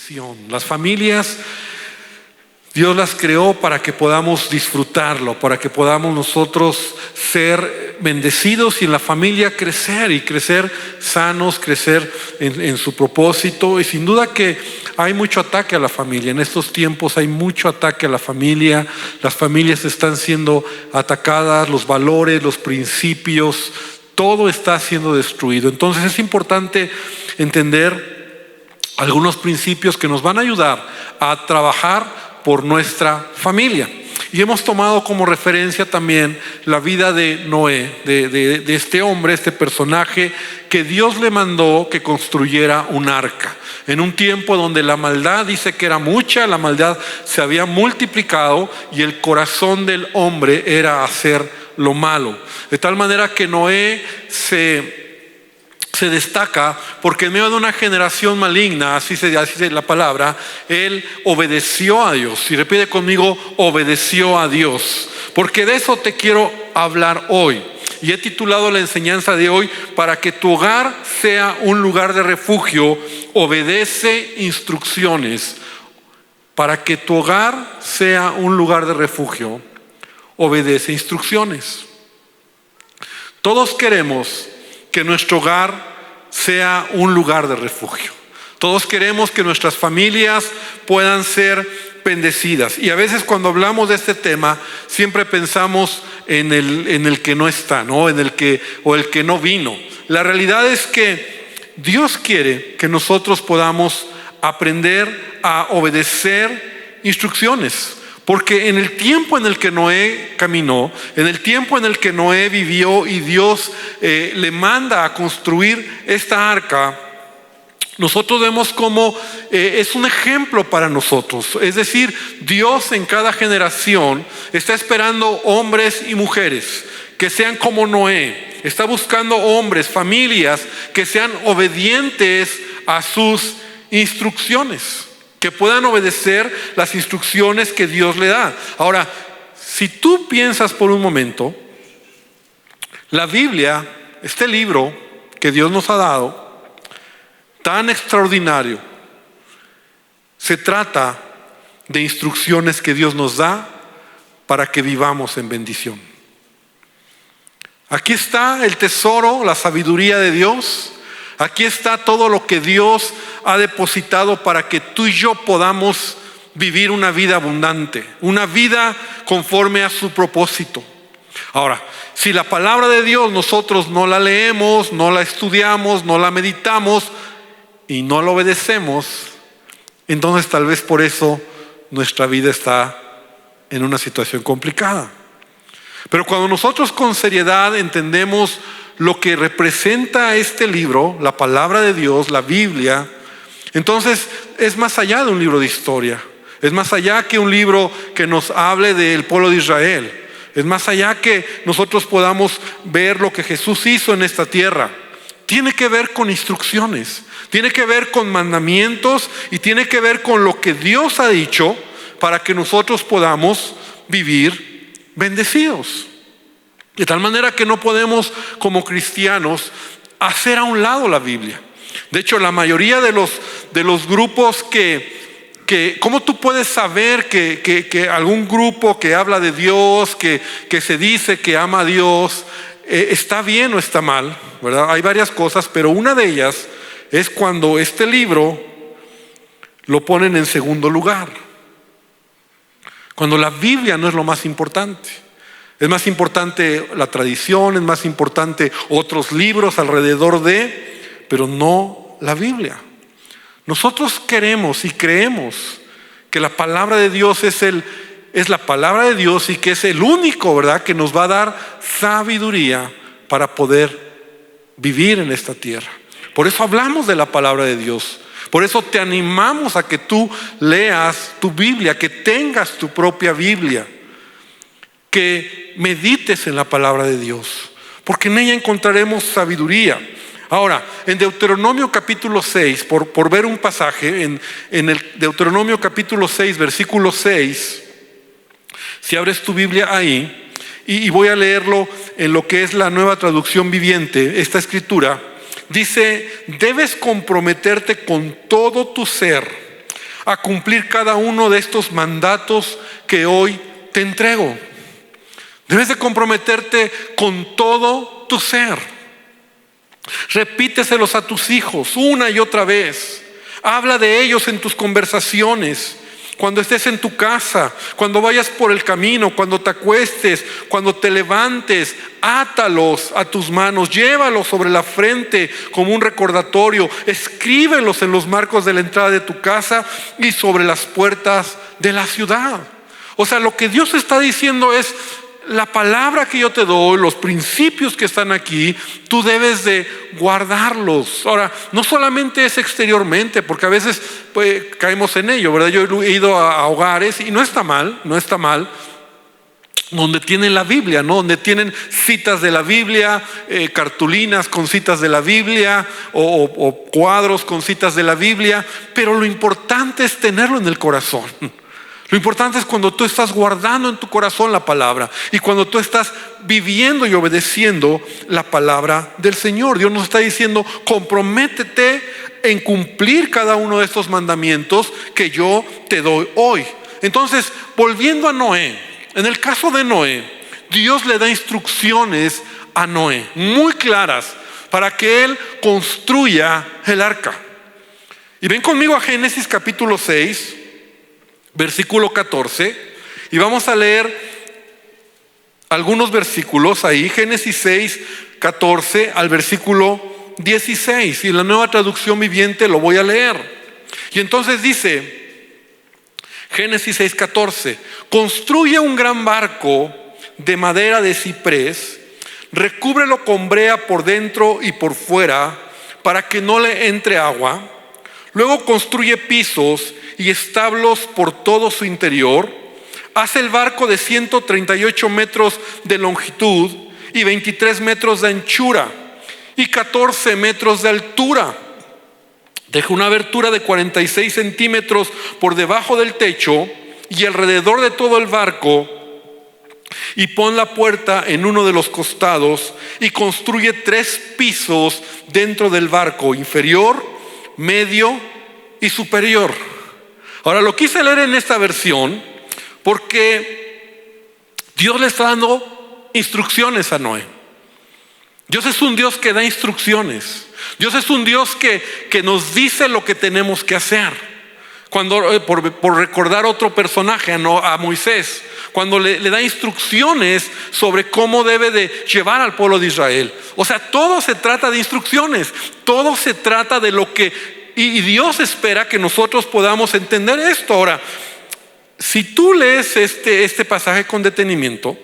bendición. Las familias, Dios las creó para que podamos disfrutarlo, para que podamos nosotros ser bendecidos y en la familia crecer y crecer sanos, crecer en su propósito. Y sin duda que hay mucho ataque a la familia. En estos tiempos hay mucho ataque a la familia. Las familias están siendo atacadas, los valores, los principios, todo está siendo destruido. Entonces es importante entender algunos principios que nos van a ayudar a trabajar por nuestra familia. Y hemos tomado como referencia también la vida de Noé, de este hombre, este personaje que Dios le mandó que construyera un arca. En un tiempo donde la maldad dice que era mucha, la maldad se había multiplicado y el corazón del hombre era hacer lo malo. De tal manera que Noé se destaca porque en medio de una generación maligna, así se dice la palabra, él obedeció a Dios. Y repite conmigo, obedeció a Dios. Porque de eso te quiero hablar hoy. Y he titulado la enseñanza de hoy: para que tu hogar sea un lugar de refugio, obedece instrucciones. Para que tu hogar sea un lugar de refugio, obedece instrucciones. Todos queremos que nuestro hogar sea un lugar de refugio. Todos queremos que nuestras familias puedan ser bendecidas. Y a veces cuando hablamos de este tema, siempre pensamos en el que no está, ¿no? En el que no vino. La realidad es que Dios quiere que nosotros podamos aprender a obedecer instrucciones. Porque en el tiempo en el que Noé caminó, en el tiempo en el que Noé vivió y Dios le manda a construir esta arca, nosotros vemos cómo es un ejemplo para nosotros. Es decir, Dios en cada generación está esperando hombres y mujeres que sean como Noé. Está buscando hombres, familias que sean obedientes a sus instrucciones, que puedan obedecer las instrucciones que Dios le da. Ahora, si tú piensas por un momento, la Biblia, este libro que Dios nos ha dado, tan extraordinario, se trata de instrucciones que Dios nos da para que vivamos en bendición. Aquí está el tesoro, la sabiduría de Dios. Aquí está todo lo que Dios ha depositado para que tú y yo podamos vivir una vida abundante, una vida conforme a su propósito. Ahora, si la palabra de Dios nosotros no la leemos, no la estudiamos, no la meditamos y no la obedecemos, entonces tal vez por eso nuestra vida está en una situación complicada. Pero cuando nosotros con seriedad entendemos lo que representa este libro, la palabra de Dios, la Biblia, entonces es más allá de un libro de historia. Es más allá que un libro que nos hable del pueblo de Israel. Es más allá que nosotros podamos ver lo que Jesús hizo en esta tierra. Tiene que ver con instrucciones, tiene que ver con mandamientos y tiene que ver con lo que Dios ha dicho para que nosotros podamos vivir bendecidos. De tal manera que no podemos como cristianos hacer a un lado la Biblia. De hecho, la mayoría de los grupos ¿cómo tú puedes saber que algún grupo que habla de Dios, que se dice que ama a Dios, está bien o está mal? ¿Verdad? Hay varias cosas, pero una de ellas es cuando este libro lo ponen en segundo lugar. Cuando la Biblia no es lo más importante. Es más importante la tradición, es más importante otros libros alrededor pero no la Biblia. Nosotros queremos y creemos que la palabra de Dios es la palabra de Dios y que es el único, ¿verdad?, que nos va a dar sabiduría para poder vivir en esta tierra. Por eso hablamos de la palabra de Dios. Por eso te animamos a que tú leas tu Biblia, que tengas tu propia Biblia, que medites en la palabra de Dios, porque en ella encontraremos sabiduría. Ahora, en Deuteronomio capítulo 6, por ver un pasaje, en el Deuteronomio capítulo 6, versículo 6, si abres tu Biblia ahí, y voy a leerlo en lo que es la Nueva Traducción Viviente, esta escritura, dice: debes comprometerte con todo tu ser a cumplir cada uno de estos mandatos que hoy te entrego. Debes de comprometerte con todo tu ser. Repíteselos a tus hijos una y otra vez. Habla de ellos en tus conversaciones, cuando estés en tu casa, cuando vayas por el camino, cuando te acuestes, cuando te levantes. Átalos a tus manos, llévalos sobre la frente como un recordatorio. Escríbelos en los marcos de la entrada de tu casa y sobre las puertas de la ciudad. O sea, lo que Dios está diciendo es: la palabra que yo te doy, los principios que están aquí, tú debes de guardarlos. Ahora, no solamente es exteriormente, porque a veces pues, caemos en ello, ¿verdad? Yo he ido a hogares y no está mal, donde tienen la Biblia, ¿no? Donde tienen citas de la Biblia, cartulinas con citas de la Biblia o cuadros con citas de la Biblia, pero lo importante es tenerlo en el corazón. Lo importante es cuando tú estás guardando en tu corazón la palabra y cuando tú estás viviendo y obedeciendo la palabra del Señor. Dios nos está diciendo: comprométete en cumplir cada uno de estos mandamientos que yo te doy hoy. Entonces, volviendo a Noé, en el caso de Noé, Dios le da instrucciones a Noé muy claras para que él construya el arca. Y ven conmigo a Génesis capítulo 6, versículo 14, y vamos a leer algunos versículos ahí. Génesis 6, 14 al versículo 16, y en la Nueva Traducción Viviente lo voy a leer. Y entonces dice, Génesis 6, 14: construye un gran barco de madera de ciprés, recúbrelo con brea por dentro y por fuera, para que no le entre agua. Luego construye pisos y establos por todo su interior. Hace el barco de 138 metros de longitud y 23 metros de anchura y 14 metros de altura. Deja una abertura de 46 centímetros por debajo del techo y alrededor de todo el barco, y pon la puerta en uno de los costados, y construye 3 pisos dentro del barco: inferior, medio y superior. Ahora, lo quise leer en esta versión porque Dios le está dando instrucciones a Noé. Dios es un Dios que da instrucciones. Dios es un Dios que nos dice lo que tenemos que hacer. Cuando, por recordar otro personaje, a Moisés, cuando le da instrucciones sobre cómo debe de llevar al pueblo de Israel. O sea, todo se trata de instrucciones, todo se trata de lo que... Y Dios espera que nosotros podamos entender esto. Ahora, si tú lees este pasaje con detenimiento,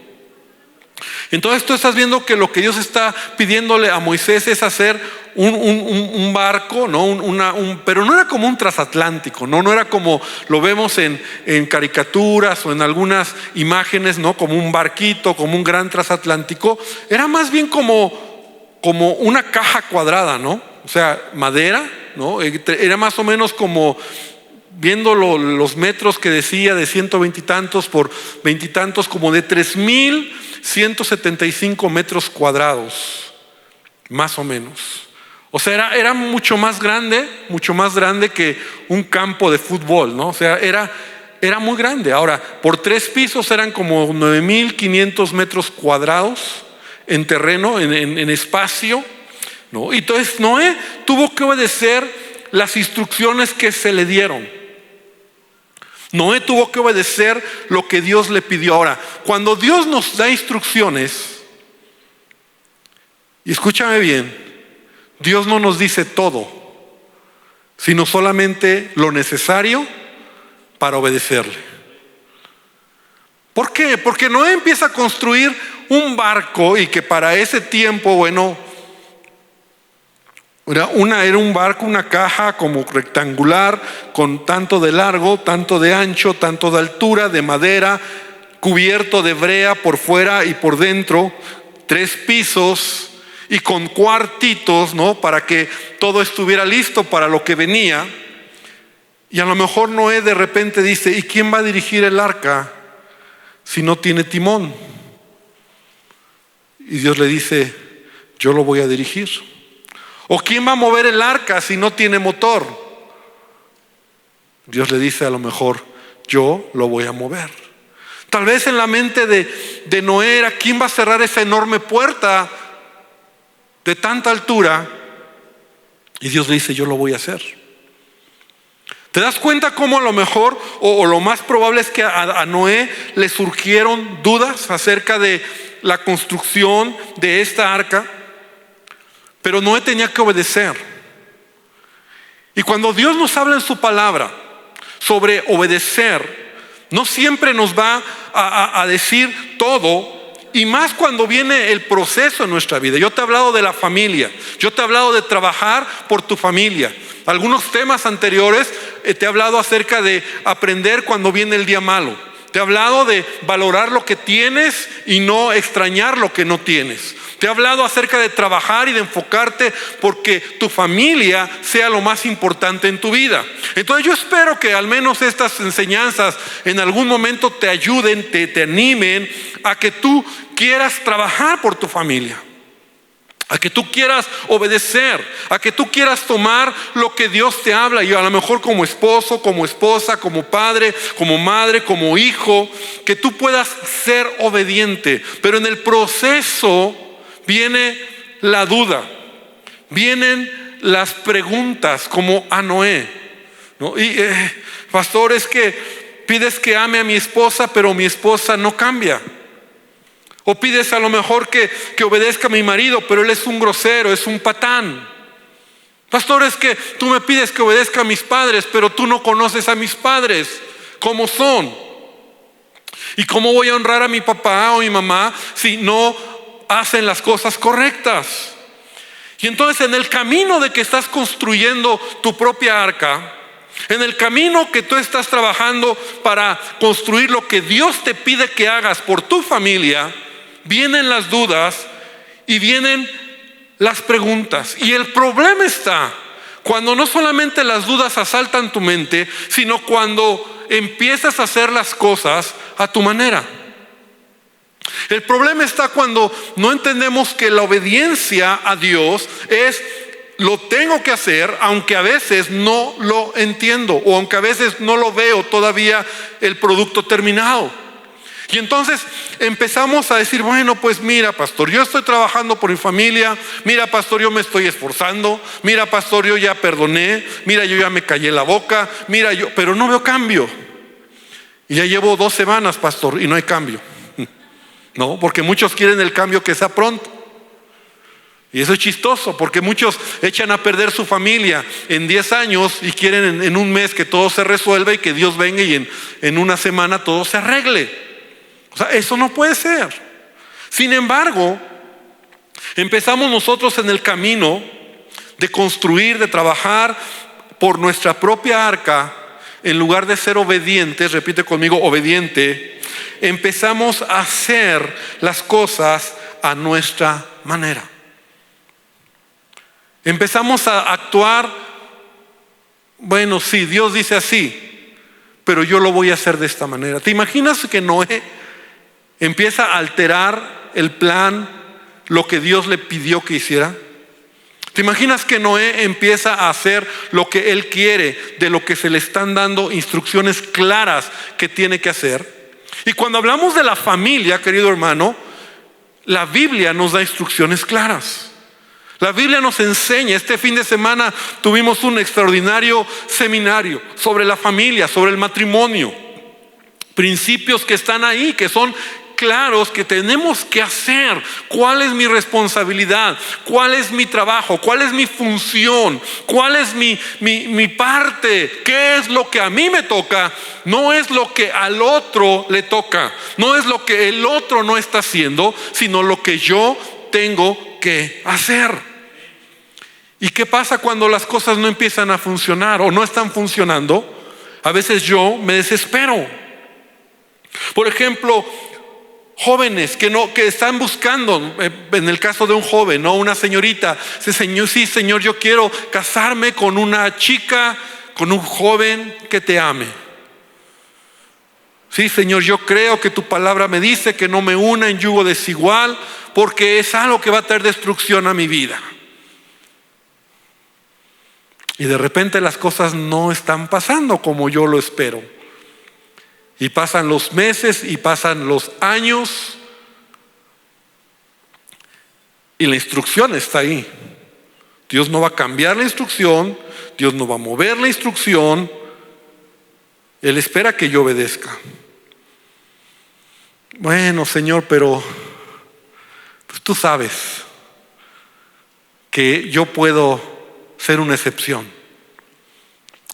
entonces tú estás viendo que lo que Dios está pidiéndole a Moisés es hacer un barco, ¿no? Pero no era como un transatlántico, no era como lo vemos en caricaturas o en algunas imágenes, ¿no? Como un barquito, como un gran transatlántico. Era más bien como una caja cuadrada, ¿no? O sea, madera, ¿no? Era más o menos como, viendo los metros que decía, de 120 y tantos por 20 y tantos, como de 3,175 metros cuadrados, más o menos. O sea, era mucho más grande que un campo de fútbol, ¿no? O sea, era muy grande. Ahora, por 3 pisos eran como 9,500 metros cuadrados en terreno, en espacio, ¿no? Y entonces Noé tuvo que obedecer las instrucciones que se le dieron. Noé tuvo que obedecer lo que Dios le pidió. Ahora, cuando Dios nos da instrucciones, y escúchame bien, Dios no nos dice todo, sino solamente lo necesario para obedecerle. ¿Por qué? Porque Noé empieza a construir un barco, y que para ese tiempo, bueno, era un barco, una caja como rectangular, con tanto de largo, tanto de ancho, tanto de altura, de madera, cubierto de brea por fuera y por dentro, 3 pisos y con cuartitos, ¿no? Para que todo estuviera listo para lo que venía. Y a lo mejor Noé de repente dice: ¿y quién va a dirigir el arca si no tiene timón? Y Dios le dice: yo lo voy a dirigir. ¿O quién va a mover el arca si no tiene motor? Dios le dice: a lo mejor yo lo voy a mover. Tal vez en la mente de Noé era: ¿quién va a cerrar esa enorme puerta de tanta altura? Y Dios le dice: yo lo voy a hacer. ¿Te das cuenta cómo a lo mejor o lo más probable es que a Noé le surgieron dudas acerca de la construcción de esta arca? Pero Noé tenía que obedecer. Y cuando Dios nos habla en su palabra sobre obedecer, no siempre nos va a decir todo, y más cuando viene el proceso en nuestra vida. Yo te he hablado de la familia, yo te he hablado de trabajar por tu familia. Algunos temas anteriores te he hablado acerca de aprender cuando viene el día malo. Te he hablado de valorar lo que tienes y no extrañar lo que no tienes. Te he hablado acerca de trabajar y de enfocarte porque tu familia sea lo más importante en tu vida. Entonces yo espero que al menos estas enseñanzas en algún momento te ayuden, te animen a que tú quieras trabajar por tu familia, a que tú quieras obedecer, a que tú quieras tomar lo que Dios te habla. Y a lo mejor como esposo, como esposa, como padre, como madre, como hijo, que tú puedas ser obediente. Pero en el proceso viene la duda, vienen las preguntas, como a Noé, ¿no? Pastor, es que pides que ame a mi esposa, pero mi esposa no cambia. O pides a lo mejor que obedezca a mi marido, pero él es un grosero, es un patán. Pastor, es que tú me pides que obedezca a mis padres, pero tú no conoces a mis padres, cómo son. ¿Y cómo voy a honrar a mi papá o mi mamá si no hacen las cosas correctas? Y entonces en el camino de que estás construyendo tu propia arca, en el camino que tú estás trabajando para construir lo que Dios te pide que hagas por tu familia, vienen las dudas y vienen las preguntas. Y el problema está cuando no solamente las dudas asaltan tu mente, sino cuando empiezas a hacer las cosas a tu manera. El problema está cuando no entendemos que la obediencia a Dios es: lo tengo que hacer aunque a veces no lo entiendo, o aunque a veces no lo veo todavía el producto terminado. Y entonces empezamos a decir: bueno, pues mira, pastor, yo estoy trabajando por mi familia. Mira, pastor, yo me estoy esforzando. Mira, pastor, yo ya perdoné. Mira, yo ya me callé la boca. Mira, pero no veo cambio. Y ya llevo 2 semanas, pastor, y no hay cambio. No, porque muchos quieren el cambio que sea pronto. Y eso es chistoso, porque muchos echan a perder su familia en 10 años y quieren en un mes que todo se resuelva y que Dios venga y en una semana todo se arregle. O sea, eso no puede ser. Sin embargo, empezamos nosotros en el camino de construir, de trabajar por nuestra propia arca. En lugar de ser obedientes, repite conmigo, obediente, empezamos a hacer las cosas a nuestra manera. Empezamos a actuar: bueno, sí, Dios dice así, pero yo lo voy a hacer de esta manera. ¿Te imaginas que Noé empieza a alterar el plan, lo que Dios le pidió que hiciera? ¿Te imaginas que Noé empieza a hacer lo que él quiere, de lo que se le están dando instrucciones claras que tiene que hacer? Y cuando hablamos de la familia, querido hermano, la Biblia nos da instrucciones claras. La Biblia nos enseña. Este fin de semana tuvimos un extraordinario seminario sobre la familia, sobre el matrimonio. Principios que están ahí, que son claros, que tenemos que hacer. ¿Cuál es mi responsabilidad? ¿Cuál es mi trabajo? ¿Cuál es mi función? ¿Cuál es mi parte? ¿Qué es lo que a mí me toca? No es lo que al otro le toca. No es lo que el otro no está haciendo, sino lo que yo tengo que hacer. ¿Y qué pasa cuando las cosas no empiezan a funcionar o no están funcionando? A veces yo me desespero. Por ejemplo, jóvenes que están buscando, en el caso de un joven, ¿no? Una señorita, dice: Señor, sí, Señor, yo quiero casarme con una chica, con un joven que te ame. Sí, Señor, yo creo que tu palabra me dice que no me una en yugo desigual, porque es algo que va a traer destrucción a mi vida. Y de repente las cosas no están pasando como yo lo espero. Y pasan los meses y pasan los años. Y la instrucción está ahí. Dios no va a cambiar la instrucción. Dios no va a mover la instrucción. Él espera que yo obedezca. Bueno, Señor, pero pues tú sabes que yo puedo ser una excepción.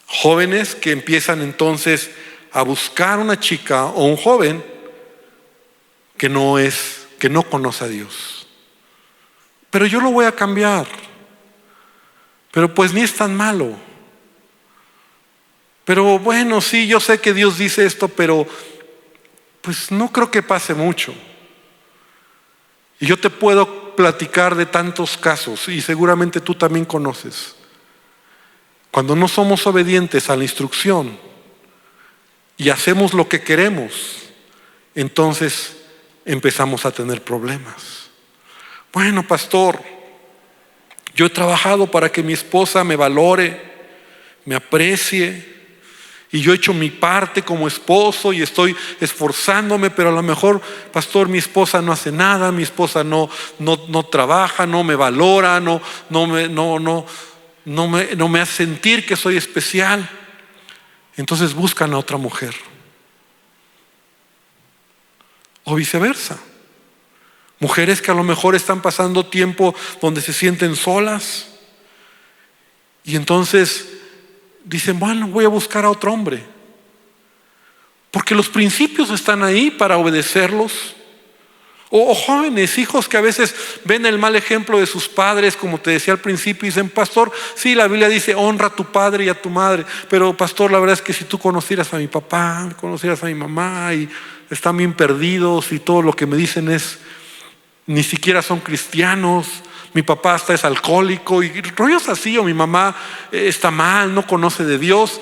Jóvenes que empiezan entonces a buscar una chica o un joven que no conoce a Dios. Pero yo lo voy a cambiar. Pero pues ni es tan malo. Pero bueno, sí, yo sé que Dios dice esto, pero pues no creo que pase mucho. Y yo te puedo platicar de tantos casos, y seguramente tú también conoces. Cuando no somos obedientes a la instrucción y hacemos lo que queremos, entonces empezamos a tener problemas. Bueno, pastor, yo he trabajado para que mi esposa me valore, me aprecie, y yo he hecho mi parte como esposo y estoy esforzándome, pero a lo mejor, pastor, mi esposa no hace nada, mi esposa no trabaja, no me valora, no me hace sentir que soy especial. Entonces buscan a otra mujer. O viceversa. Mujeres que a lo mejor están pasando tiempo donde se sienten solas. Y entonces dicen, bueno, voy a buscar a otro hombre. Porque los principios están ahí para obedecerlos. O jóvenes, hijos que a veces ven el mal ejemplo de sus padres, como te decía al principio, y dicen, pastor, sí, la Biblia dice, honra a tu padre y a tu madre, pero pastor, la verdad es que si tú conocieras a mi papá, conocieras a mi mamá, y están bien perdidos, y todo lo que me dicen es, ni siquiera son cristianos, mi papá hasta es alcohólico, y rollos así, o mi mamá está mal, no conoce de Dios.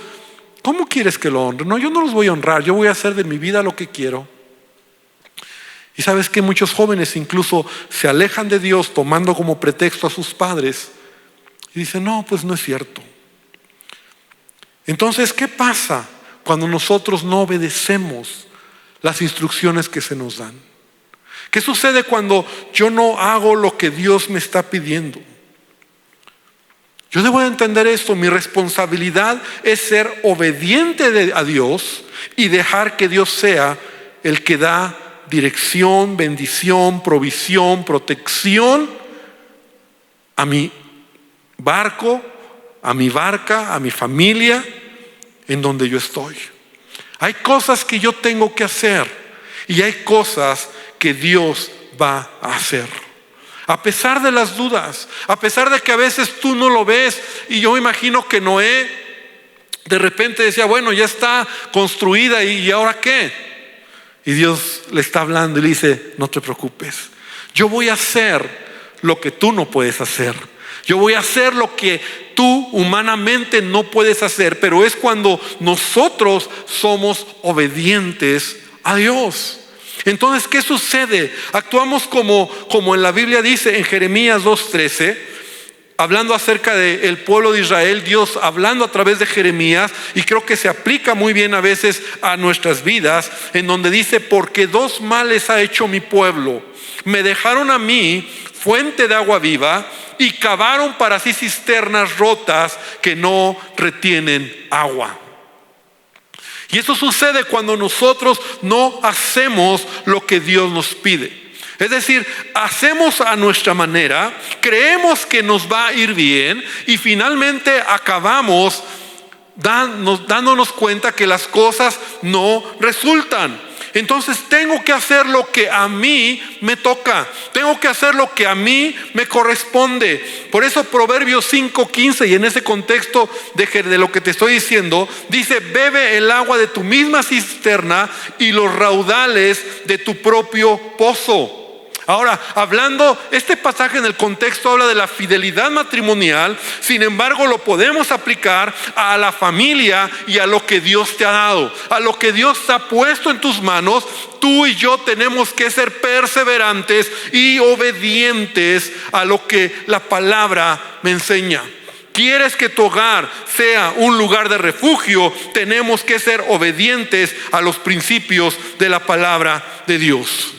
¿Cómo quieres que lo honre? No, yo no los voy a honrar, yo voy a hacer de mi vida lo que quiero. Y sabes que muchos jóvenes incluso se alejan de Dios tomando como pretexto a sus padres y dicen, no, pues no es cierto. Entonces, ¿qué pasa cuando nosotros no obedecemos las instrucciones que se nos dan? ¿Qué sucede cuando yo no hago lo que Dios me está pidiendo? Yo debo de entender esto, mi responsabilidad es ser obediente a Dios y dejar que Dios sea el que da dirección, bendición, provisión, protección a mi barco, a mi barca, a mi familia, en donde yo estoy. Hay cosas que yo tengo que hacer y hay cosas que Dios va a hacer. A pesar de las dudas, a pesar de que a veces tú no lo ves, y yo me imagino que Noé de repente decía, bueno, ya está construida, ¿y ahora qué? Y Dios le está hablando y le dice, no te preocupes, yo voy a hacer lo que tú no puedes hacer. Yo voy a hacer lo que tú humanamente no puedes hacer, pero es cuando nosotros somos obedientes a Dios. Entonces, ¿qué sucede? Actuamos como en la Biblia dice en Jeremías 2:13, hablando acerca del pueblo de Israel, Dios hablando a través de Jeremías, y creo que se aplica muy bien a veces a nuestras vidas, en donde dice, porque dos males ha hecho mi pueblo. Me dejaron a mí fuente de agua viva y cavaron para sí cisternas rotas que no retienen agua. Y eso sucede cuando nosotros no hacemos lo que Dios nos pide. Es decir, hacemos a nuestra manera, creemos que nos va a ir bien y finalmente acabamos dándonos cuenta que las cosas no resultan. Entonces tengo que hacer lo que a mí me toca, tengo que hacer lo que a mí me corresponde. Por eso Proverbios 5:15, y en ese contexto de lo que te estoy diciendo, dice, bebe el agua de tu misma cisterna y los raudales de tu propio pozo. Ahora, hablando, este pasaje en el contexto habla de la fidelidad matrimonial, sin embargo lo podemos aplicar a la familia y a lo que Dios te ha dado, a lo que Dios te ha puesto en tus manos. Tú y yo tenemos que ser perseverantes y obedientes a lo que la palabra me enseña. quieres que tu hogar sea un lugar de refugio, tenemos que ser obedientes a los principios de la palabra de Dios.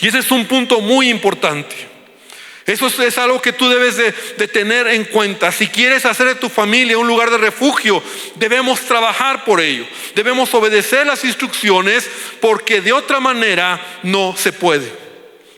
Y ese es un punto muy importante. Eso es algo que tú debes de tener en cuenta. Si quieres hacer de tu familia un lugar de refugio, debemos trabajar por ello. Debemos obedecer las instrucciones, porque de otra manera no se puede.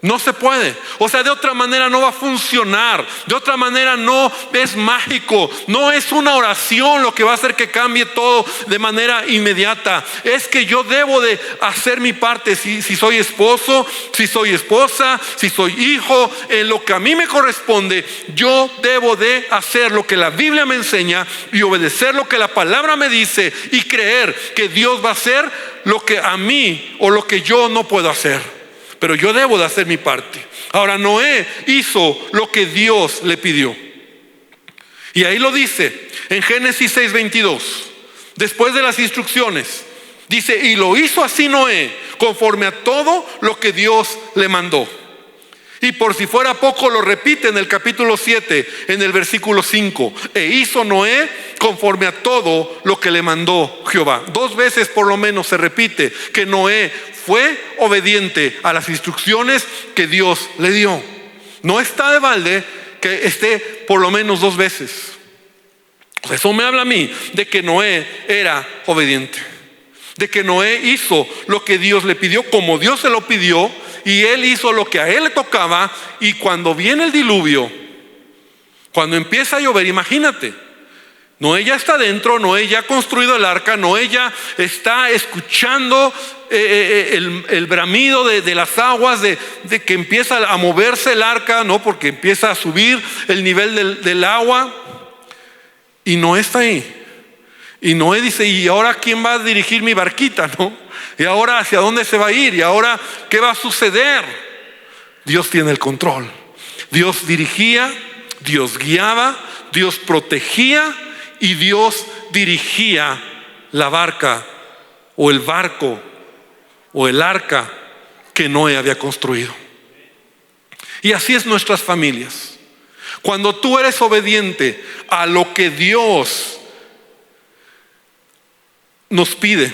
No se puede. O sea, de otra manera no va a funcionar. De otra manera no es mágico. No es una oración lo que va a hacer que cambie todo de manera inmediata. Es que yo debo de hacer mi parte. Si soy esposo, si soy esposa, si soy hijo, en lo que a mí me corresponde, yo debo de hacer lo que la Biblia me enseña y obedecer lo que la palabra me dice, y creer que Dios va a hacer lo que a mí o lo que yo no puedo hacer. Pero yo debo de hacer mi parte. Ahora, Noé hizo lo que Dios le pidió. Y ahí lo dice en Génesis 6:22. Después de las instrucciones, dice: y lo hizo así Noé, conforme a todo lo que Dios le mandó. Y por si fuera poco, lo repite en el capítulo 7, en el versículo 5. E hizo Noé conforme a todo lo que le mandó Jehová. 2 veces por lo menos se repite que Noé fue obediente a las instrucciones que Dios le dio. No está de balde que esté por lo menos 2 veces. Eso me habla a mí de que Noé era obediente, de que Noé hizo lo que Dios le pidió, como Dios se lo pidió, y él hizo lo que a él le tocaba. Y cuando viene el diluvio, cuando empieza a llover, imagínate, Noé ya está dentro, Noé ya ha construido el arca, Noé ya está escuchando el bramido de las aguas, de que empieza a moverse el arca, ¿no? Porque empieza a subir el nivel del agua, y Noé está ahí. Y Noé dice: ¿y ahora quién va a dirigir mi barquita, no? ¿Y ahora hacia dónde se va a ir? ¿Y ahora qué va a suceder? Dios tiene el control. Dios dirigía, Dios guiaba, Dios protegía, y Dios dirigía la barca, o el barco, o el arca que Noé había construido. Y así es nuestras familias. Cuando tú eres obediente a lo que Dios nos pide,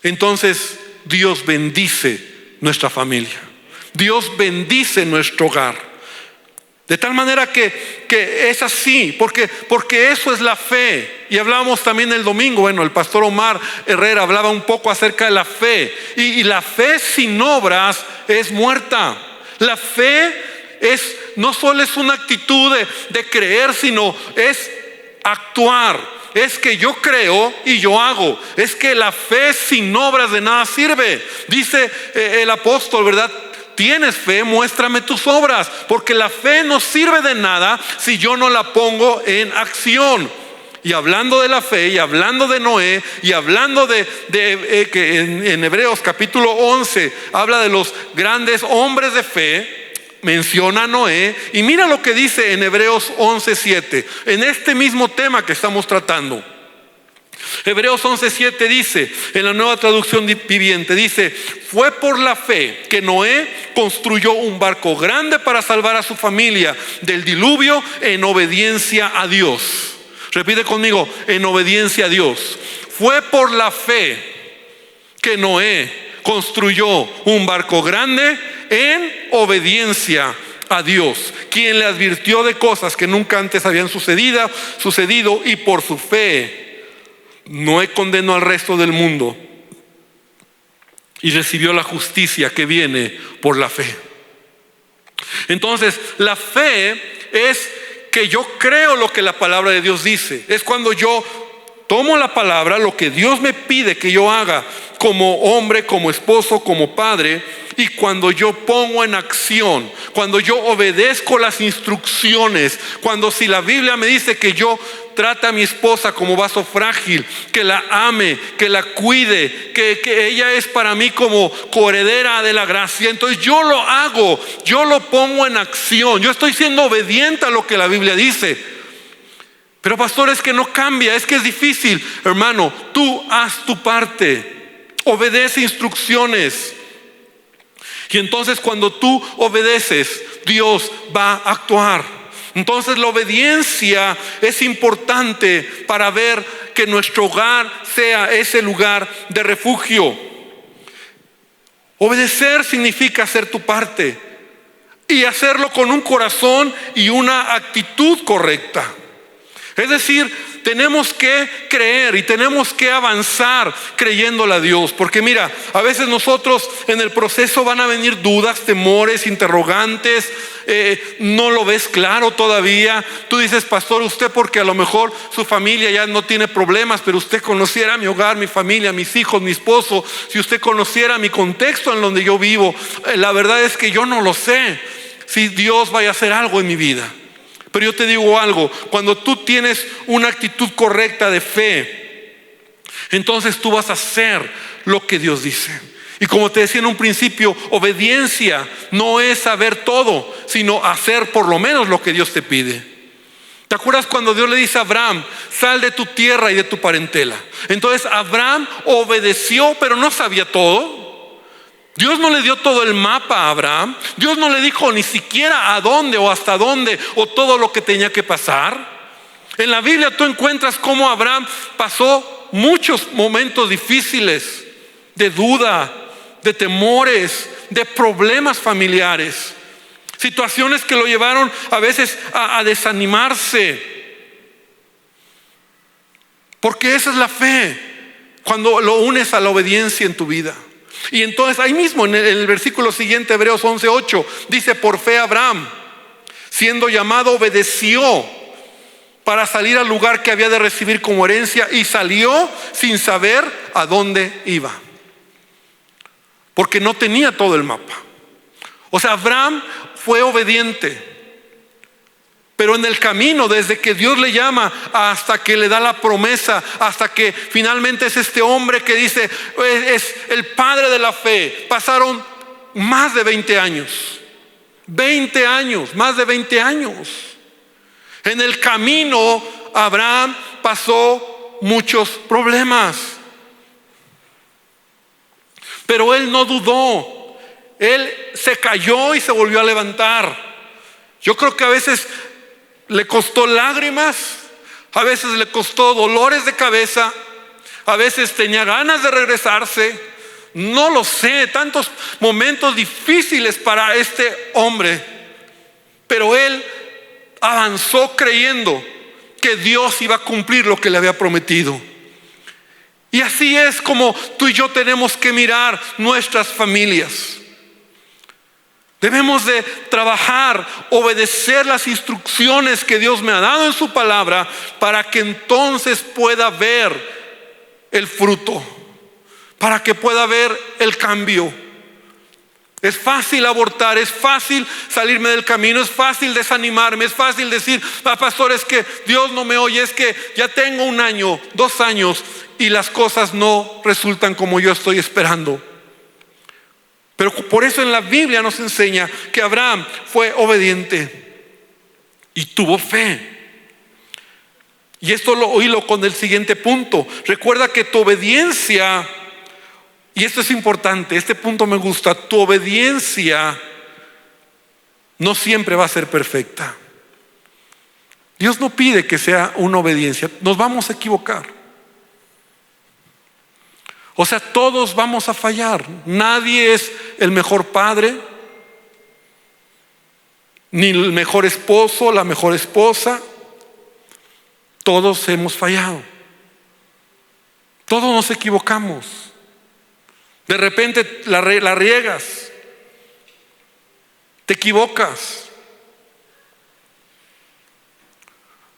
entonces Dios bendice nuestra familia. Dios bendice nuestro hogar. De tal manera que es así, porque eso es la fe. Y hablábamos también el domingo, bueno, el pastor Omar Herrera hablaba un poco acerca de la fe. Y la fe sin obras es muerta. La fe no solo es una actitud de creer, sino es actuar. Es que yo creo y yo hago. Es que la fe sin obras de nada sirve. Dice el apóstol, ¿verdad? Tienes fe, muéstrame tus obras, porque la fe no sirve de nada si yo no la pongo en acción. Y hablando de la fe, y hablando de Noé, y hablando de que en Hebreos capítulo 11 habla de los grandes hombres de fe, menciona a Noé. Y mira lo que dice en Hebreos 11:7, en este mismo tema que estamos tratando. Hebreos 11:7 dice, en la Nueva Traducción Viviente, dice: fue por la fe que Noé construyó un barco grande para salvar a su familia del diluvio, en obediencia a Dios. Repite conmigo: en obediencia a Dios. Fue por la fe que Noé construyó un barco grande en obediencia a Dios, quien le advirtió de cosas que nunca antes habían sucedido, y por su fe Noé condenó al resto del mundo y recibió la justicia que viene por la fe. Entonces, la fe es que yo creo lo que la palabra de Dios dice. Es cuando yo tomo la palabra, lo que Dios me pide que yo haga como hombre, como esposo, como padre, y cuando yo pongo en acción, cuando yo obedezco las instrucciones, cuando si la Biblia me dice que yo trate a mi esposa como vaso frágil, que la ame, que la cuide, que ella es para mí como coheredera de la gracia, entonces yo lo hago, yo lo pongo en acción, yo estoy siendo obediente a lo que la Biblia dice. Pero pastor, es que no cambia, es que es difícil. Hermano, tú haz tu parte, obedece instrucciones. Y entonces cuando tú obedeces, Dios va a actuar. Entonces la obediencia es importante para ver que nuestro hogar sea ese lugar de refugio. Obedecer significa hacer tu parte y hacerlo con un corazón y una actitud correcta. Es decir, tenemos que creer y tenemos que avanzar creyéndole a Dios. Porque mira, a veces nosotros en el proceso van a venir dudas, temores, interrogantes. No lo ves claro todavía. Tú dices, pastor, usted porque a lo mejor su familia ya no tiene problemas, pero usted conociera mi hogar, mi familia, mis hijos, mi esposo. Si usted conociera mi contexto en donde yo vivo, la verdad es que yo no lo sé si Dios vaya a hacer algo en mi vida. Pero yo te digo algo, cuando tú tienes una actitud correcta de fe, entonces tú vas a hacer lo que Dios dice. Y como te decía en un principio, obediencia no es saber todo, sino hacer por lo menos lo que Dios te pide. ¿Te acuerdas cuando Dios le dice a Abraham, sal de tu tierra y de tu parentela? Entonces Abraham obedeció, pero no sabía todo. Dios no le dio todo el mapa a Abraham. Dios no le dijo ni siquiera a dónde o hasta dónde o todo lo que tenía que pasar. En la Biblia tú encuentras cómo Abraham pasó muchos momentos difíciles, de duda, de temores, de problemas familiares, situaciones que lo llevaron a veces a desanimarse. Porque esa es la fe, cuando lo unes a la obediencia en tu vida. Y entonces ahí mismo en el versículo siguiente, Hebreos 11:8, dice, por fe Abraham, siendo llamado, obedeció para salir al lugar que había de recibir como herencia, y salió sin saber a dónde iba, porque no tenía todo el mapa. O sea, Abraham fue obediente, pero en el camino, desde que Dios le llama hasta que le da la promesa, hasta que finalmente es este hombre que dice, es el padre de la fe, pasaron más de 20 años. 20 años, más de 20 años. En el camino, Abraham pasó muchos problemas. Pero él no dudó. Él se cayó y se volvió a levantar. Yo creo que a veces le costó lágrimas, a veces le costó dolores de cabeza, a veces tenía ganas de regresarse. No lo sé, tantos momentos difíciles para este hombre. Pero él avanzó creyendo que Dios iba a cumplir lo que le había prometido. Y así es como tú y yo tenemos que mirar nuestras familias. Debemos de trabajar, obedecer las instrucciones que Dios me ha dado en su palabra, para que entonces pueda ver el fruto, para que pueda ver el cambio. Es fácil abortar, es fácil salirme del camino, es fácil desanimarme, es fácil decir, pastor, es que Dios no me oye, es que ya tengo 1 año, 2 años y las cosas no resultan como yo estoy esperando. Pero por eso en la Biblia nos enseña que Abraham fue obediente y tuvo fe. Y esto lo oílo con el siguiente punto. Recuerda que tu obediencia, y esto es importante, este punto me gusta, tu obediencia no siempre va a ser perfecta. Dios no pide que sea una obediencia, nos vamos a equivocar. O sea, todos vamos a fallar. Nadie es el mejor padre, ni el mejor esposo, la mejor esposa. Todos hemos fallado. Todos nos equivocamos. De repente la riegas, te equivocas.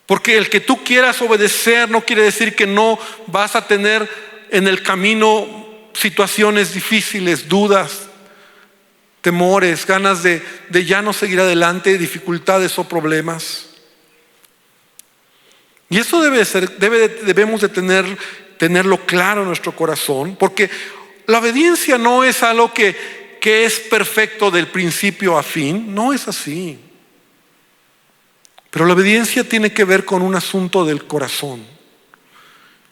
Porque el que tú quieras obedecer no quiere decir que no vas a tener en el camino situaciones difíciles, dudas, temores, ganas de ya no seguir adelante, dificultades o problemas. Y eso debemos de tenerlo claro en nuestro corazón, porque la obediencia no es algo que es perfecto del principio a fin, no es así. Pero la obediencia tiene que ver con un asunto del corazón.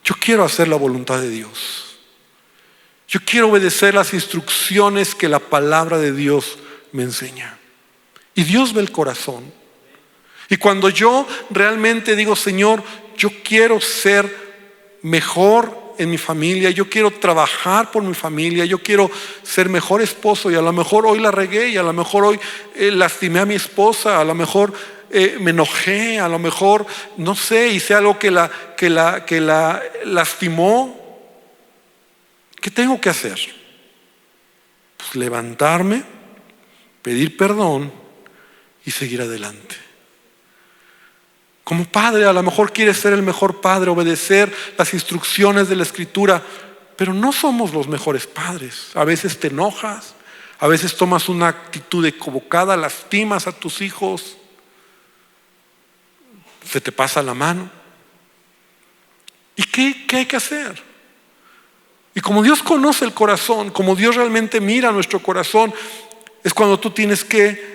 Yo quiero hacer la voluntad de Dios. Yo quiero obedecer las instrucciones que la palabra de Dios me enseña. Y Dios ve el corazón. Y cuando yo realmente digo, Señor, yo quiero ser mejor en mi familia, yo quiero trabajar por mi familia, yo quiero ser mejor esposo, y a lo mejor hoy la regué, y a lo mejor hoy lastimé a mi esposa, a lo mejor me enojé, a lo mejor, no sé, hice algo que la lastimó. ¿Qué tengo que hacer? Pues levantarme, pedir perdón y seguir adelante. Como padre, a lo mejor quieres ser el mejor padre, obedecer las instrucciones de la Escritura, pero no somos los mejores padres. A veces te enojas, a veces tomas una actitud equivocada, lastimas a tus hijos, se te pasa la mano. ¿Y qué hay que hacer? Y como Dios conoce el corazón, como Dios realmente mira nuestro corazón, es cuando tú tienes que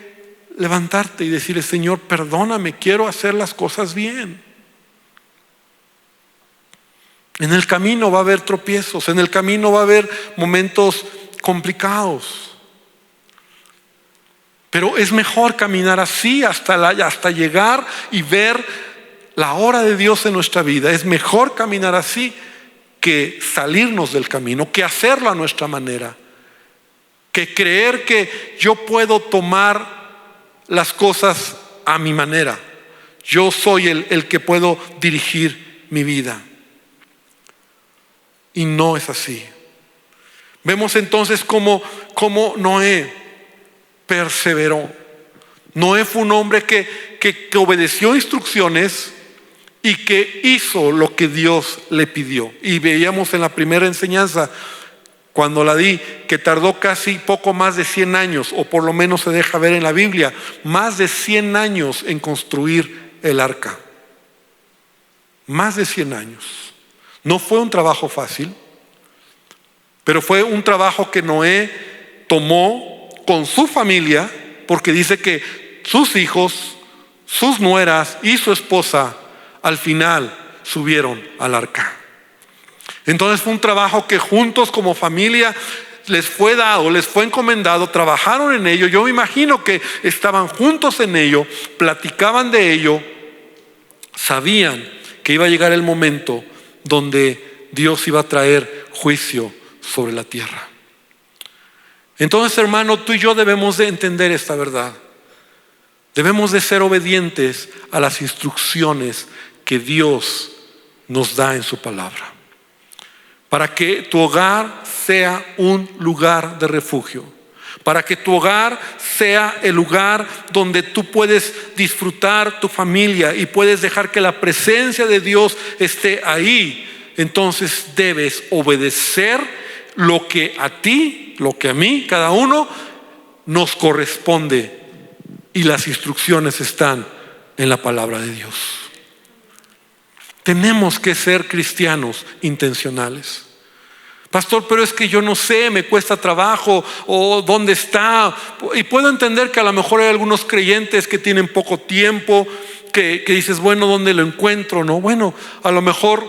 levantarte y decirle, Señor, perdóname, quiero hacer las cosas bien. En el camino va a haber tropiezos, en el camino va a haber momentos complicados, pero es mejor caminar así hasta llegar y ver la obra de Dios en nuestra vida. Es mejor caminar así que salirnos del camino, que hacerlo a nuestra manera, que creer que yo puedo tomar las cosas a mi manera. Yo soy el que puedo dirigir mi vida. Y no es así. Vemos entonces cómo Noé perseveró. Noé fue un hombre que obedeció instrucciones y que hizo lo que Dios le pidió. Y veíamos en la primera enseñanza, cuando la di, que tardó casi poco más de 100 años, o por lo menos se deja ver en la Biblia, más de 100 años en construir el arca. Más de 100 años. No fue un trabajo fácil, pero fue un trabajo que Noé tomó con su familia, porque dice que sus hijos, sus nueras y su esposa al final subieron al arca. Entonces fue un trabajo que juntos como familia les fue dado, les fue encomendado, trabajaron en ello. Yo me imagino que estaban juntos en ello, platicaban de ello, sabían que iba a llegar el momento donde Dios iba a traer juicio sobre la tierra. Entonces, hermano, tú y yo debemos de entender esta verdad. Debemos de ser obedientes a las instrucciones que Dios nos da en su palabra, para que tu hogar sea un lugar de refugio, para que tu hogar sea el lugar donde tú puedes disfrutar tu familia y puedes dejar que la presencia de Dios esté ahí. Entonces debes obedecer lo que a ti, lo que a mí, cada uno nos corresponde, y las instrucciones están en la palabra de Dios. Tenemos que ser cristianos intencionales. Pastor, pero es que yo no sé, me cuesta trabajo, o dónde está. Y puedo entender que a lo mejor hay algunos creyentes que tienen poco tiempo, que dices, bueno, ¿dónde lo encuentro? No, bueno, a lo mejor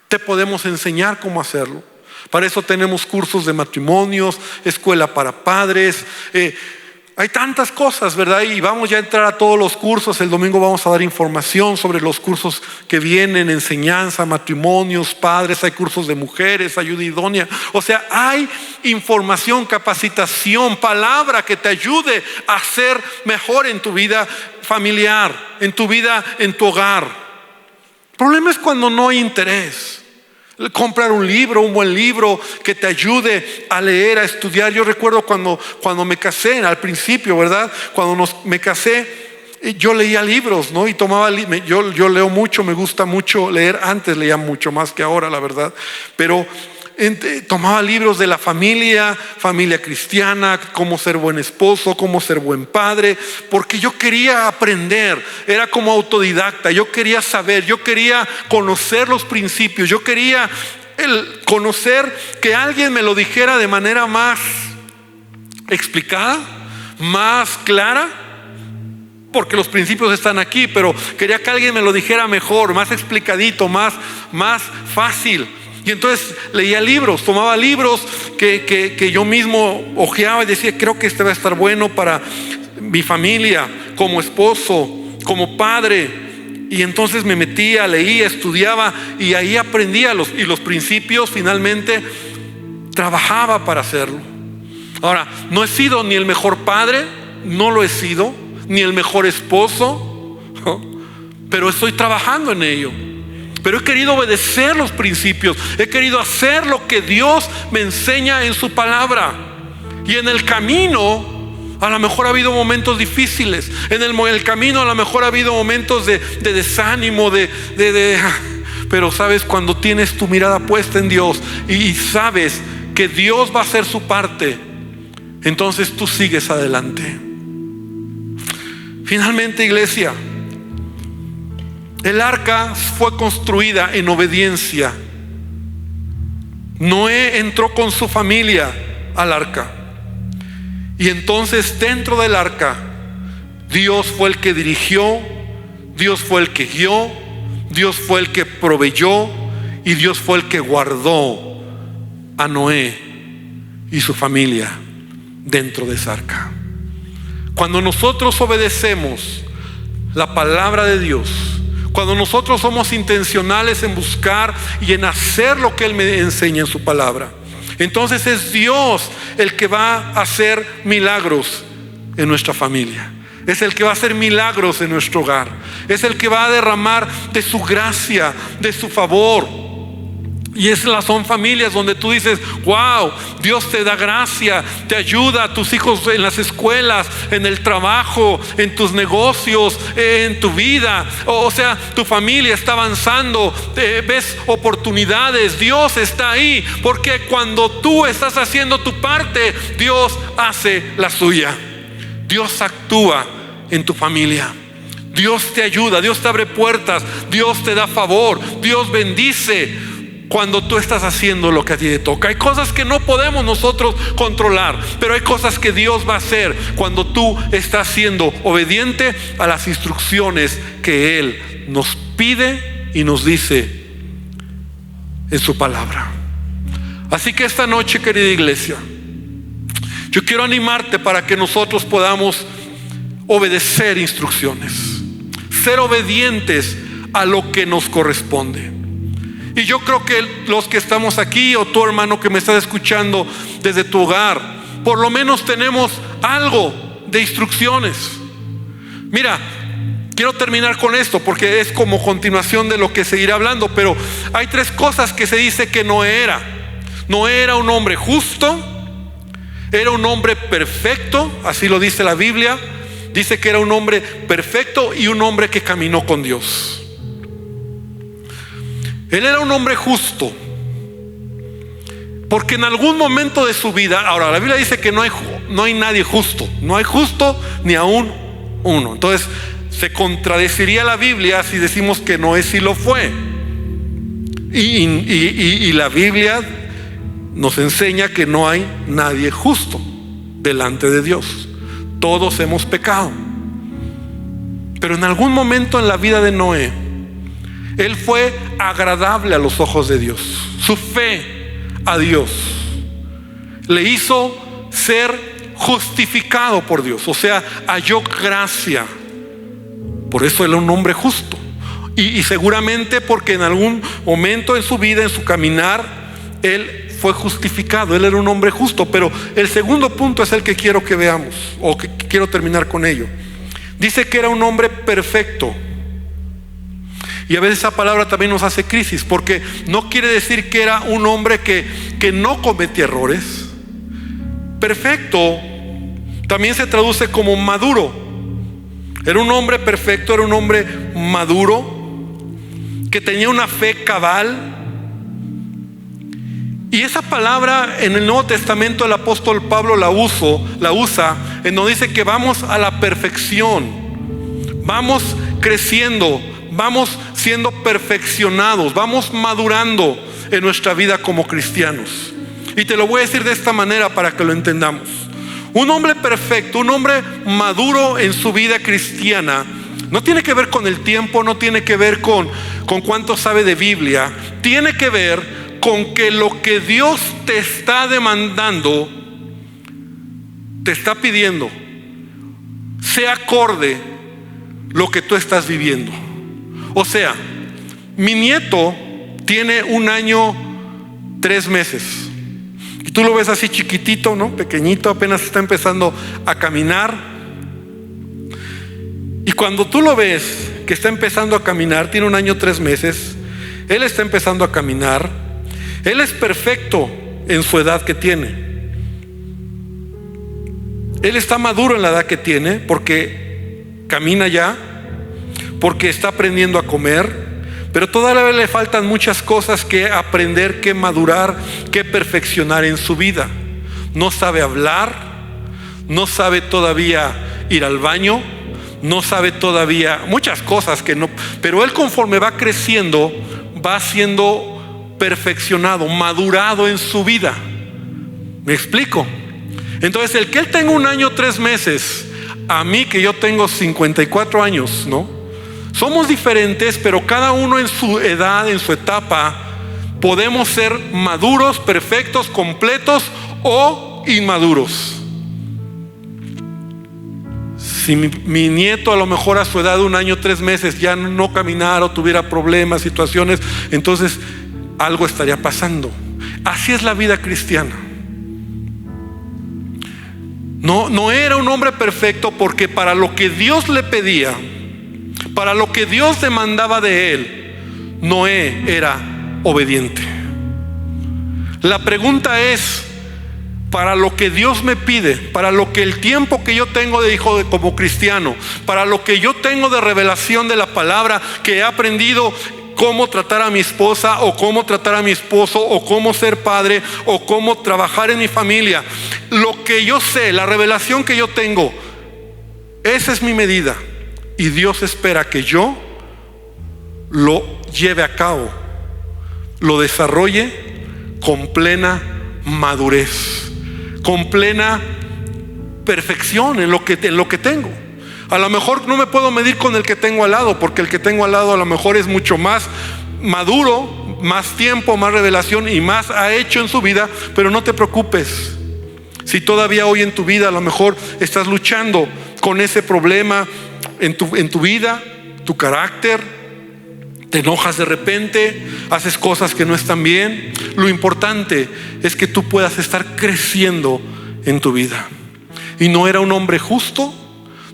te podemos enseñar cómo hacerlo. Para eso tenemos cursos de matrimonios, escuela para padres, hay tantas cosas, ¿verdad? Y vamos ya a entrar a todos los cursos. El domingo vamos a dar información sobre los cursos que vienen, enseñanza, matrimonios, padres, hay cursos de mujeres, ayuda idónea. O sea, hay información, capacitación, palabra que te ayude a ser mejor en tu vida familiar, en tu vida, en tu hogar. El problema es cuando no hay interés. Comprar un libro, un buen libro que te ayude a leer, a estudiar. Yo recuerdo cuando me casé, al principio, ¿verdad? Cuando me casé, yo leía libros, ¿no? Y tomaba, yo leo mucho, me gusta mucho leer. Antes leía mucho más que ahora, la verdad. Pero tomaba libros de la familia cristiana, cómo ser buen esposo, cómo ser buen padre, porque yo quería aprender. Era como autodidacta, yo quería saber, yo quería conocer los principios, yo quería conocer, que alguien me lo dijera de manera más explicada, más clara, porque los principios están aquí, pero quería que alguien me lo dijera mejor, más explicadito, más fácil. Y entonces leía libros, tomaba libros que yo mismo hojeaba y decía, creo que este va a estar bueno para mi familia, como esposo, como padre. Y entonces me metía, leía, estudiaba y ahí aprendía y los principios. Finalmente trabajaba para hacerlo. Ahora, no he sido ni el mejor padre, no lo he sido, ni el mejor esposo, ¿no? Pero estoy trabajando en ello. Pero he querido obedecer los principios, he querido hacer lo que Dios me enseña en su palabra. Y en el camino a lo mejor ha habido momentos difíciles, en el camino a lo mejor ha habido momentos de desánimo, pero sabes, cuando tienes tu mirada puesta en Dios y sabes que Dios va a hacer su parte, entonces tú sigues adelante. Finalmente, iglesia, el arca fue construida en obediencia. Noé entró con su familia al arca. Y entonces dentro del arca, Dios fue el que dirigió, Dios fue el que guió, Dios fue el que proveyó y Dios fue el que guardó a Noé y su familia dentro de esa arca. Cuando nosotros obedecemos la palabra de Dios, cuando nosotros somos intencionales en buscar y en hacer lo que Él me enseña en su palabra, entonces es Dios el que va a hacer milagros en nuestra familia. Es el que va a hacer milagros en nuestro hogar. Es el que va a derramar de su gracia, de su favor. Y son familias donde tú dices, wow, Dios te da gracia, te ayuda a tus hijos en las escuelas, en el trabajo, en tus negocios, en tu vida. O sea, tu familia está avanzando, ves oportunidades, Dios está ahí. Porque cuando tú estás haciendo tu parte, Dios hace la suya. Dios actúa en tu familia. Dios te ayuda, Dios te abre puertas, Dios te da favor, Dios bendice cuando tú estás haciendo lo que a ti te toca. Hay cosas que no podemos nosotros controlar, pero hay cosas que Dios va a hacer cuando tú estás siendo obediente a las instrucciones que Él nos pide y nos dice en su palabra. Así que esta noche, querida iglesia, yo quiero animarte para que nosotros podamos obedecer instrucciones, ser obedientes a lo que nos corresponde. Y yo creo que los que estamos aquí, o tu hermano que me estás escuchando desde tu hogar, por lo menos tenemos algo de instrucciones. Mira, quiero terminar con esto porque es como continuación de lo que seguiré hablando, pero hay 3 cosas que se dice que Noé era. Noé era un hombre justo, era un hombre perfecto, así lo dice la Biblia. Dice que era un hombre perfecto y un hombre que caminó con Dios. Él era un hombre justo, porque en algún momento de su vida, ahora la Biblia dice que no hay nadie justo, no hay justo ni aún uno. Entonces se contradeciría la Biblia si decimos que Noé sí lo fue. Y la Biblia nos enseña que no hay nadie justo delante de Dios. Todos hemos pecado. Pero en algún momento en la vida de Noé, él fue agradable a los ojos de Dios. Su fe a Dios le hizo ser justificado por Dios. O sea, halló gracia. Por eso él era un hombre justo. Y seguramente porque en algún momento en su vida, en su caminar, él fue justificado. Él era un hombre justo. Pero el segundo punto es el que quiero que veamos, o que quiero terminar con ello. Dice que era un hombre perfecto. Y a veces esa palabra también nos hace crisis, porque no quiere decir que era un hombre que no cometía errores. Perfecto también se traduce como maduro. Era un hombre perfecto, era un hombre maduro, que tenía una fe cabal. Y esa palabra en el Nuevo Testamento el apóstol Pablo la usa en donde dice que vamos a la perfección, vamos creciendo, vamos siendo perfeccionados, vamos madurando en nuestra vida como cristianos. Y te lo voy a decir de esta manera para que lo entendamos. Un hombre perfecto, un hombre maduro en su vida cristiana, no tiene que ver con el tiempo, no tiene que ver con cuánto sabe de Biblia. Tiene que ver con que lo que Dios te está demandando, te está pidiendo, sea acorde lo que tú estás viviendo. O sea, mi nieto tiene 1 año 3 meses. Y tú lo ves así chiquitito, ¿no? Pequeñito, apenas está empezando a caminar. Y cuando tú lo ves que está empezando a caminar, tiene 1 año 3 meses, él está empezando a caminar, él es perfecto en su edad que tiene. Él está maduro en la edad que tiene porque camina ya, porque está aprendiendo a comer, pero todavía le faltan muchas cosas que aprender, que madurar, que perfeccionar en su vida. No sabe hablar, no sabe todavía ir al baño, no sabe todavía muchas cosas que no, pero él conforme va creciendo, va siendo perfeccionado, madurado en su vida. ¿Me explico? Entonces, el que él tenga 1 año 3 meses, a mí que yo tengo 54 años, ¿no? Somos diferentes, pero cada uno en su edad, en su etapa, podemos ser maduros, perfectos, completos o inmaduros. Si mi nieto a lo mejor a su edad de 1 año 3 meses ya no caminara o tuviera problemas, situaciones, entonces algo estaría pasando. Así es la vida cristiana. No era un hombre perfecto porque para lo que Dios le pedía, para lo que Dios demandaba de él, Noé era obediente. La pregunta es, para lo que Dios me pide, para lo que el tiempo que yo tengo de hijo como cristiano, para lo que yo tengo de revelación de la palabra, que he aprendido cómo tratar a mi esposa o cómo tratar a mi esposo o cómo ser padre o cómo trabajar en mi familia, lo que yo sé, la revelación que yo tengo, esa es mi medida. Y Dios espera que yo lo lleve a cabo, lo desarrolle con plena madurez, con plena perfección en lo que tengo. A lo mejor no me puedo medir con el que tengo al lado, porque el que tengo al lado a lo mejor es mucho más maduro, más tiempo, más revelación y más ha hecho en su vida. Pero no te preocupes, si todavía hoy en tu vida a lo mejor estás luchando con ese problema en tu vida, tu carácter, te enojas de repente, haces cosas que no están bien. Lo importante es que tú puedas estar creciendo en tu vida. Y no era un hombre justo,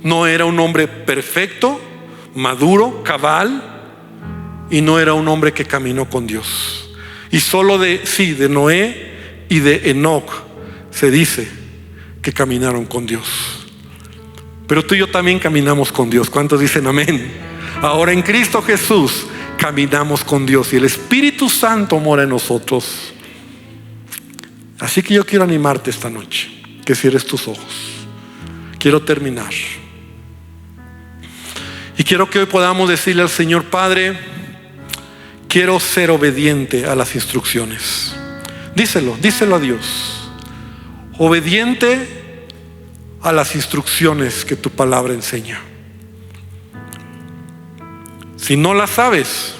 no era un hombre perfecto, maduro, cabal, y no era un hombre que caminó con Dios. Y solo de Noé y de Enoc se dice que caminaron con Dios. Pero tú y yo también caminamos con Dios. ¿Cuántos dicen amén? Ahora en Cristo Jesús caminamos con Dios y el Espíritu Santo mora en nosotros. Así que yo quiero animarte esta noche, que cierres tus ojos. Quiero terminar y quiero que hoy podamos decirle al Señor: Padre, quiero ser obediente a las instrucciones. Díselo a Dios. Obediente a las instrucciones que tu palabra enseña. Si no las sabes,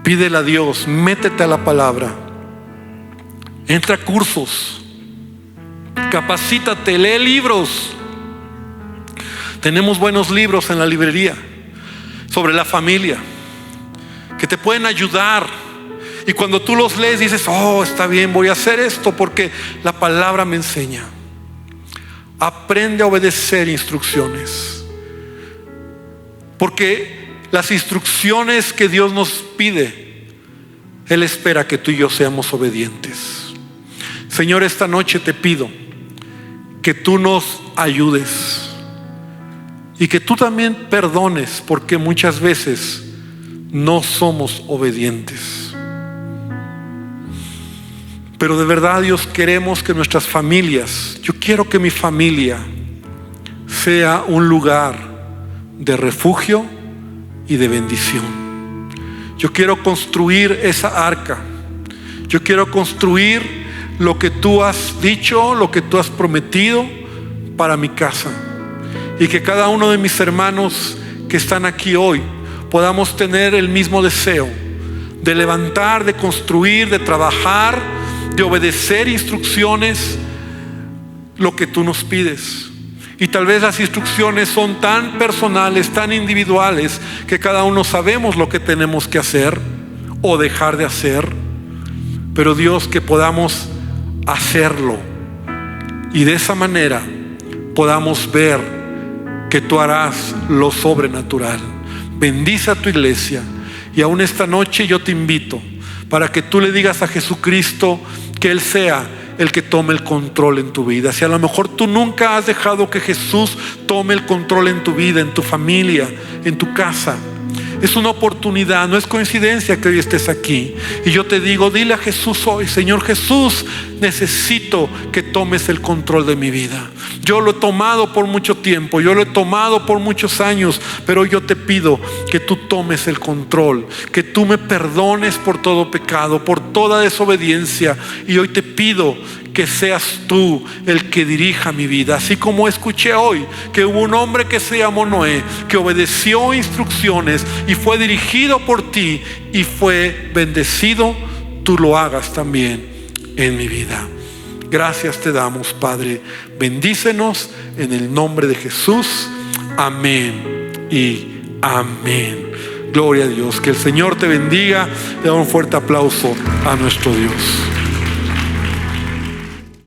pídele a Dios, métete a la palabra, entra a cursos, capacítate, lee libros. Tenemos buenos libros en la librería sobre la familia que te pueden ayudar. Y cuando tú los lees dices: oh, está bien, voy a hacer esto porque la palabra me enseña. Aprende a obedecer instrucciones, porque las instrucciones que Dios nos pide, Él espera que tú y yo seamos obedientes. Señor, esta noche te pido que tú nos ayudes y que tú también perdones, porque muchas veces no somos obedientes. Pero de verdad, Dios, queremos que nuestras familias, yo quiero que mi familia sea un lugar de refugio y de bendición. Yo quiero construir esa arca. Yo quiero construir lo que tú has dicho, lo que tú has prometido para mi casa. Y que cada uno de mis hermanos que están aquí hoy podamos tener el mismo deseo de levantar, de construir, de trabajar, de obedecer instrucciones, lo que tú nos pides. Y tal vez las instrucciones son tan personales, tan individuales, que cada uno sabemos lo que tenemos que hacer o dejar de hacer. Pero Dios, que podamos hacerlo y de esa manera podamos ver que tú harás lo sobrenatural. Bendice a tu iglesia. Y aún esta noche yo te invito para que tú le digas a Jesucristo que Él sea el que tome el control en tu vida. Si a lo mejor tú nunca has dejado que Jesús tome el control en tu vida, en tu familia, en tu casa, es una oportunidad, no es coincidencia que hoy estés aquí. Y yo te digo, dile a Jesús hoy: Señor Jesús, necesito que tomes el control de mi vida. Yo lo he tomado por mucho tiempo, yo lo he tomado por muchos años, pero yo te pido que tú tomes el control, que tú me perdones por todo pecado, por toda desobediencia. Y hoy te pido que seas tú el que dirija mi vida. Así como escuché hoy que hubo un hombre que se llamó Noé, que obedeció instrucciones y fue dirigido por ti y fue bendecido, tú lo hagas también en mi vida. Gracias te damos, Padre. Bendícenos en el nombre de Jesús. Amén y amén. Gloria a Dios. Que el Señor te bendiga. Le damos un fuerte aplauso a nuestro Dios.